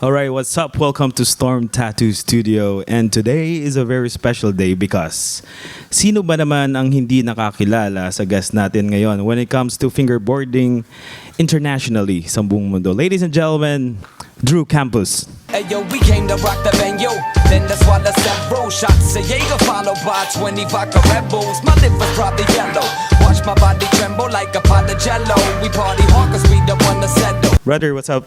All right, what's up? Welcome to Storm Tattoo Studio. And today is a very special day because sino ba naman ang hindi nakakilala sa guest natin ngayon when it comes to fingerboarding internationally sa buong mundo? Ladies and gentlemen, Drew Campos. Hey yo, we came to rock the venue. Then that's why the several shots of Jaeger followed by 20 vodka Red Bulls. My lip was probably yellow. Watch my body tremble like a pot of jello. We party hard cause we don't wanna settle. Brother, what's up?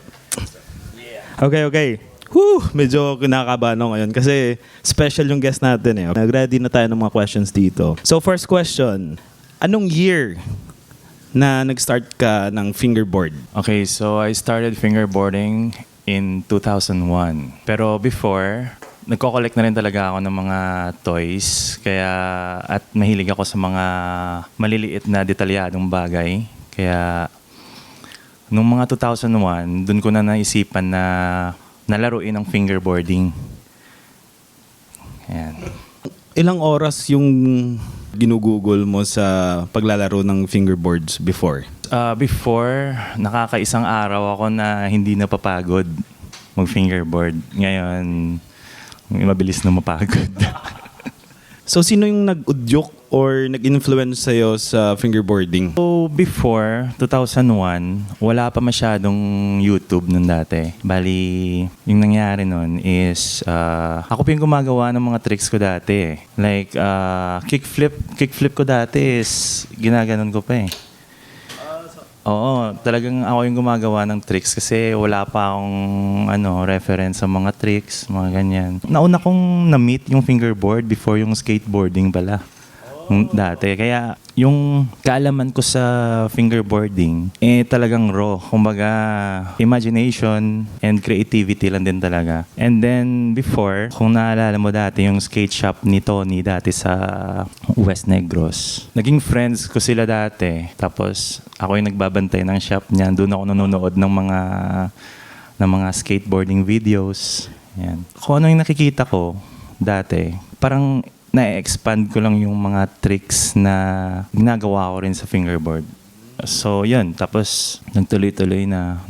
Okay. Whew, medyo kinakabahan ako ngayon kasi special yung guest natin eh. Nag-ready na tayo ng mga questions dito. So first question, anong year na nag-start ka ng fingerboard? Okay, so I started fingerboarding in 2001. Pero before, nagko-collect na rin talaga ako ng mga toys. At mahilig ako sa mga maliliit na detalyadong bagay. Kaya nung mga 2001, dun ko na naisipan na nalaruin ang fingerboarding. Ayan. Ilang oras yung ginugugol mo sa paglalaro ng fingerboards before? Before, nakakaisang araw ako na hindi napapagod mag-fingerboard. Ngayon, mabilis na mapagod. So sino yung nag-udyok or nag-influence sa'yo sa fingerboarding? So before 2001, wala pa masyadong YouTube nun dati. Bali, yung nangyari nun is ako pa yung gumagawa ng mga tricks ko dati. Like kickflip ko dati is ginaganon ko pa eh. Oo, talagang ako yung gumagawa ng tricks kasi wala pa akong reference sa mga tricks, mga ganyan. Nauna kong na-meet yung fingerboard before yung skateboarding pala. Dati. Kaya yung kaalaman ko sa fingerboarding, talagang raw. Kumbaga, imagination and creativity lang din talaga. And then before, kung naalala mo dati yung skate shop ni Tony dati sa West Negros. Naging friends ko sila dati. Tapos ako yung nagbabantay ng shop niya. Doon ako nanonood ng mga skateboarding videos. Yan. Kung ano yung nakikita ko dati, parang na-expand ko lang yung mga tricks na ginagawa ko rin sa fingerboard. So, yun. Tapos, nagtuloy-tuloy na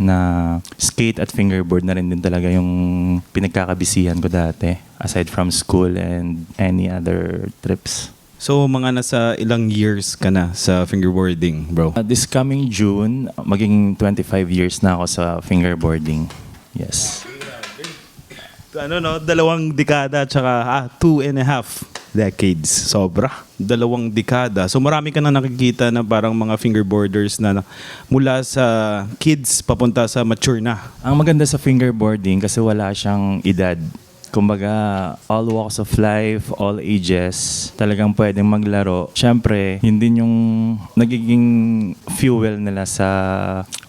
skate at fingerboard na rin din talaga yung pinagkakabisihan ko dati. Aside from school and any other trips. So mga nasa ilang years ka na sa fingerboarding, bro? This coming June, maging 25 years na ako sa fingerboarding. Yes. 2 dekada tsaka 2.5 decades. Sobra. 2 dekada. So marami ka na nakikita na parang mga fingerboarders na mula sa kids papunta sa mature na. Ang maganda sa fingerboarding kasi wala siyang edad. Kumbaga, all walks of life, all ages, talagang pwedeng maglaro. Siyempre, yun din yung nagiging fuel nila sa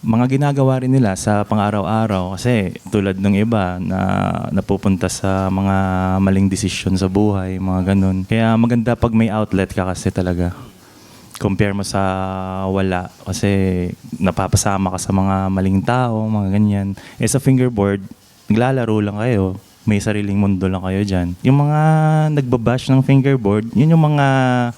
mga ginagawa rin nila sa pang-araw-araw. Kasi tulad ng iba na napupunta sa mga maling desisyon sa buhay, mga ganun. Kaya maganda pag may outlet ka kasi talaga. Compare mo sa wala. Kasi napapasama ka sa mga maling tao, mga ganyan. Sa fingerboard, naglalaro lang kayo. May sariling mundo lang kayo dyan. Yung mga nagbabash ng fingerboard, yun yung mga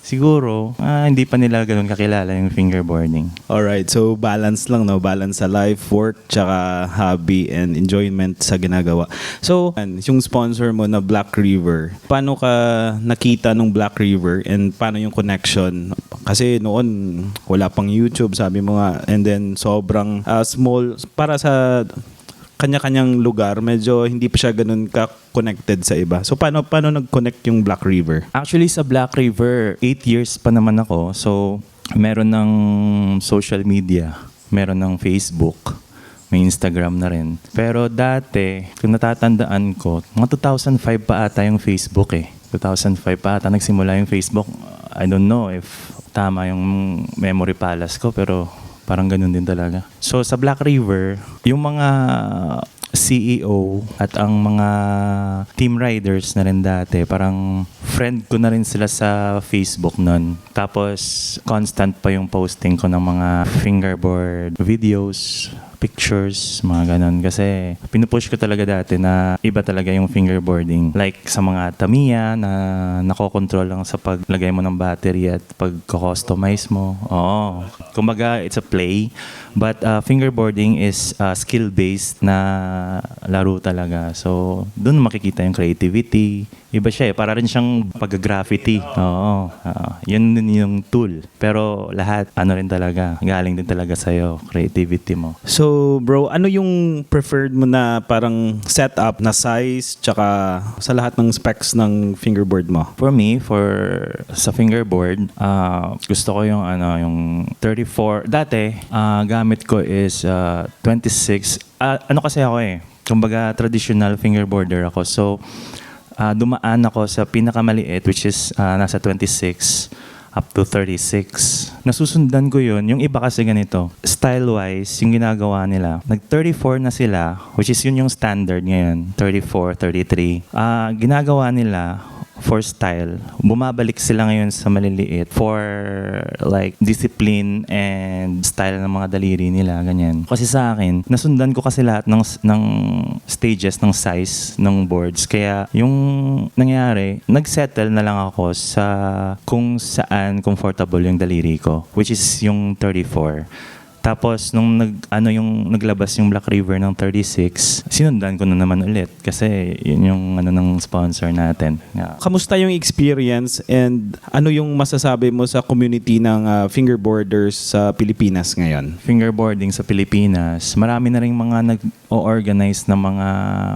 siguro hindi pa nila ganun kakilala yung fingerboarding. Alright, so balance lang, no? Balance sa life, work, tsaka hobby and enjoyment sa ginagawa. So, yung sponsor mo na Black River, paano ka nakita nung Black River and paano yung connection? Kasi noon, wala pang YouTube, sabi mo nga, and then sobrang small, para sa kanya-kanyang lugar, medyo hindi pa siya ganun ka-connected sa iba. So, paano nag-connect yung Black River? Actually, sa Black River, 8 years pa naman ako. So, meron ng social media, meron ng Facebook, may Instagram na rin. Pero dati, kung natatandaan ko, mga 2005 pa ata yung Facebook eh. 2005 pa ata nagsimula yung Facebook. I don't know if tama yung memory palace ko, pero parang ganun din talaga. So sa Black River, yung mga CEO at ang mga team riders na rin dati, parang friend ko na rin sila sa Facebook nun. Tapos constant pa yung posting ko ng mga fingerboard videos, pictures, mga ganun. Kasi pinupush ko talaga dati na iba talaga yung fingerboarding. Like sa mga Tamiya na nakokontrol lang sa paglagay mo ng battery at pag-customize mo. Oo. Kumbaga, it's a play. But fingerboarding is skill-based na laro talaga. So, doon makikita yung creativity. Iba siya eh. Para rin siyang pag-graffiti. Oo. Yun din yung tool. Pero lahat, ano rin talaga, galing din talaga sa'yo, creativity mo. So bro, ano yung preferred mo na parang setup na size tsaka sa lahat ng specs ng fingerboard mo? For me, sa fingerboard, gusto ko yung yung 34. Dati, gamit ko is 26. Ano kasi ako eh, kumbaga traditional fingerboarder ako. So, dumaan ako sa pinakamaliit which is nasa 26 up to 36. Nasusundan ko yun. Yung iba kasi ganito. Style-wise, yung ginagawa nila, nag-34 na sila, which is yun yung standard ngayon. 34, 33. Ginagawa nila for style. Bumabalik sila ngayon sa maliliit for like discipline and style ng mga daliri nila, ganyan. Kasi sa akin, nasundan ko kasi lahat ng stages ng size ng boards. Kaya yung nangyari, nagsettle na lang ako sa kung saan comfortable yung daliri ko, which is yung 34. Tapos, nung naglabas yung Black River ng 36, sinundan ko na naman ulit. Kasi yun yung ng sponsor natin. Yeah. Kamusta yung experience and ano yung masasabi mo sa community ng fingerboarders sa Pilipinas ngayon? Fingerboarding sa Pilipinas, marami na rin mga nag-o-organize ng mga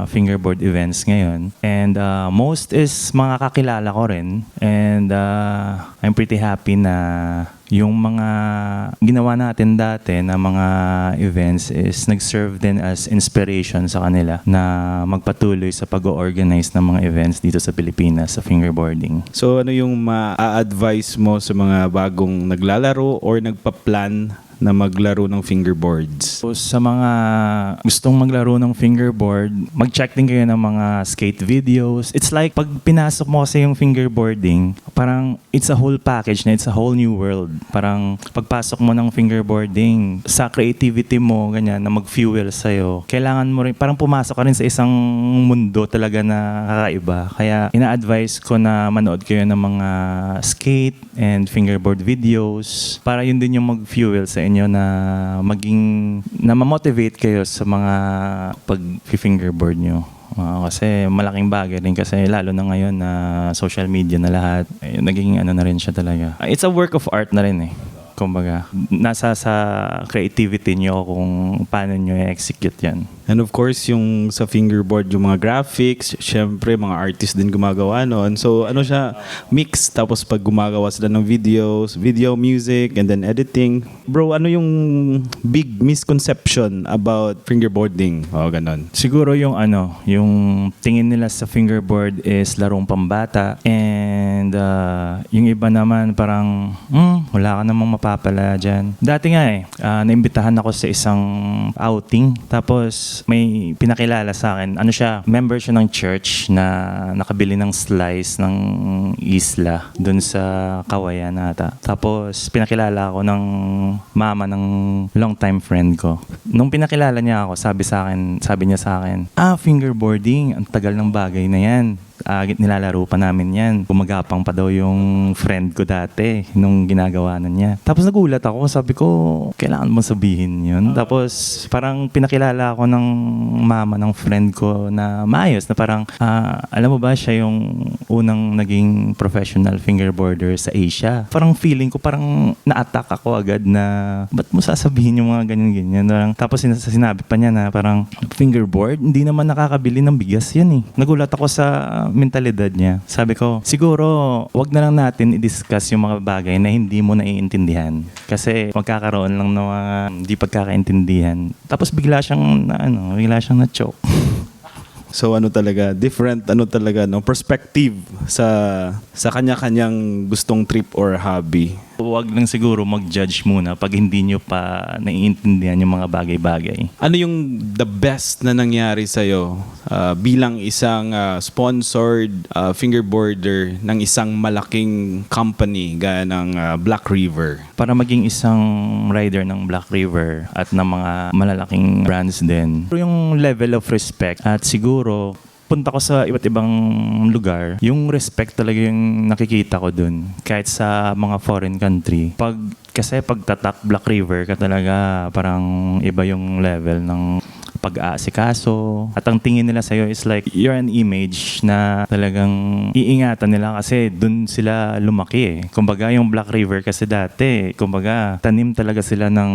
fingerboard events ngayon. And most is mga kakilala ko rin. And I'm pretty happy na yung mga ginawa natin dati na mga events is nag-serve din as inspiration sa kanila na magpatuloy sa pag-organize ng mga events dito sa Pilipinas sa fingerboarding. So ano yung ma-advise mo sa mga bagong naglalaro or nagpa-plan na maglaro ng fingerboards? So, sa mga gustong maglaro ng fingerboard, mag-check din kayo ng mga skate videos. It's like, pag pinasok mo kasi yung fingerboarding, parang it's a whole package na it's a whole new world. Parang pagpasok mo ng fingerboarding, sa creativity mo, ganyan, na mag-fuel sa'yo, kailangan mo rin, parang pumasok ka rin sa isang mundo talaga na kakaiba. Kaya ina-advise ko na manood kayo ng mga skate and fingerboard videos para yun din yung mag-fuel sa inyo na na ma-motivate kayo sa mga pag-fingerboard nyo. Kasi malaking bagay rin kasi lalo na ngayon na social media na lahat, naging na rin siya talaga. It's a work of art na rin eh. Kumbaga, nasa sa creativity nyo kung paano nyo i-execute yan. And of course, yung sa fingerboard, yung mga graphics, syempre, mga artist din gumagawa noon. So, ano siya, mix. Tapos pag gumagawa sila ng videos, video, music, and then editing. Bro, ano yung big misconception about fingerboarding? O, ganon. Siguro yung yung tingin nila sa fingerboard is larong pambata. And yung iba naman parang, wala ka namang mapapala dyan. Dati nga naimbitahan ako sa isang outing. Tapos, may pinakilala sa akin. Ano siya, member siya ng church na nakabili ng slice ng isla dun sa Kawayan ata. Tapos pinakilala ako ng mama ng long-time friend ko. Nung pinakilala niya ako, sabi niya sa akin, fingerboarding, ang tagal ng bagay na yan. Nilalaro pa namin yan. Gumagapang pa daw yung friend ko dati nung ginagawa na niya. Tapos nagulat ako. Sabi ko, kailangan mo sabihin yun? Tapos parang pinakilala ako ng mama ng friend ko na maayos. Na parang, alam mo ba, siya yung unang naging professional fingerboarder sa Asia. Parang feeling ko, parang na-attack ako agad na, ba't mo sasabihin yung mga ganyan-ganyan? Tapos sinabi pa niya na parang, fingerboard? Hindi naman nakakabili ng bigas yan eh. Nagulat ako sa mentalidad niya. Sabi ko, siguro, wag na lang natin i-discuss yung mga bagay na hindi mo naiintindihan. Kasi magkakaroon lang ng mga hindi pagkakaintindihan. Tapos bigla siyang na-choke. So different perspective sa kanya-kanyang gustong trip or hobby. Huwag lang siguro mag-judge muna pag hindi nyo pa naiintindihan yung mga bagay-bagay. Ano yung the best na nangyari sa'yo bilang isang sponsored fingerboarder ng isang malaking company gaya ng Black River? Para maging isang rider ng Black River at ng mga malalaking brands din, yung level of respect at siguro punta ko sa iba't ibang lugar, yung respect talaga yung nakikita ko dun. Kahit sa mga foreign country. Kasi pag tatak Black River ka talaga, parang iba yung level ng pag-aasikaso. At ang tingin nila sa'yo is like, you're an image na talagang iingatan nila kasi dun sila lumaki eh. Kumbaga yung Black River kasi dati, kumbaga tanim talaga sila ng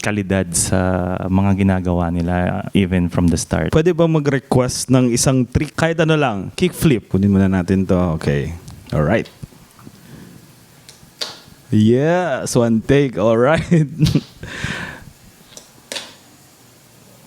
kalidad sa mga ginagawa nila even from the start. Pwede ba mag-request ng isang trick? Kahit ano lang. Kickflip. Kunin muna natin to. Okay. Alright. Yes, one take. Alright.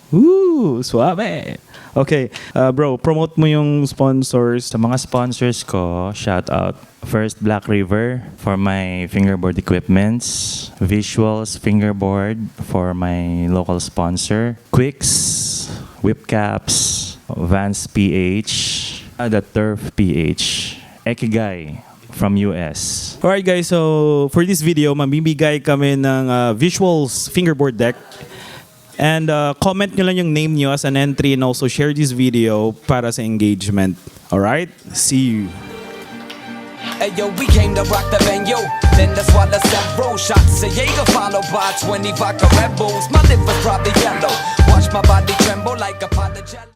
Woo, suave. Okay, bro, promote mo yung sponsors. Sa mga sponsors ko, shout out. First, Black River for my fingerboard equipments. Visuals Fingerboard for my local sponsor. Quicks, Whip Caps, Vans PH, The Turf PH, Ekigai from US. Alright guys, so for this video, mamimigay kami ng Visuals Fingerboard Deck. And comment nyo lang yung name nyo as an entry and also share this video para sa engagement. Alright? See you. Hey yo, we came to rock the venue. Then that's why the several shots of Jaeger followed by 20 vodka Red Bulls. My lip was probably yellow. Watch my body tremble like a pot of jello.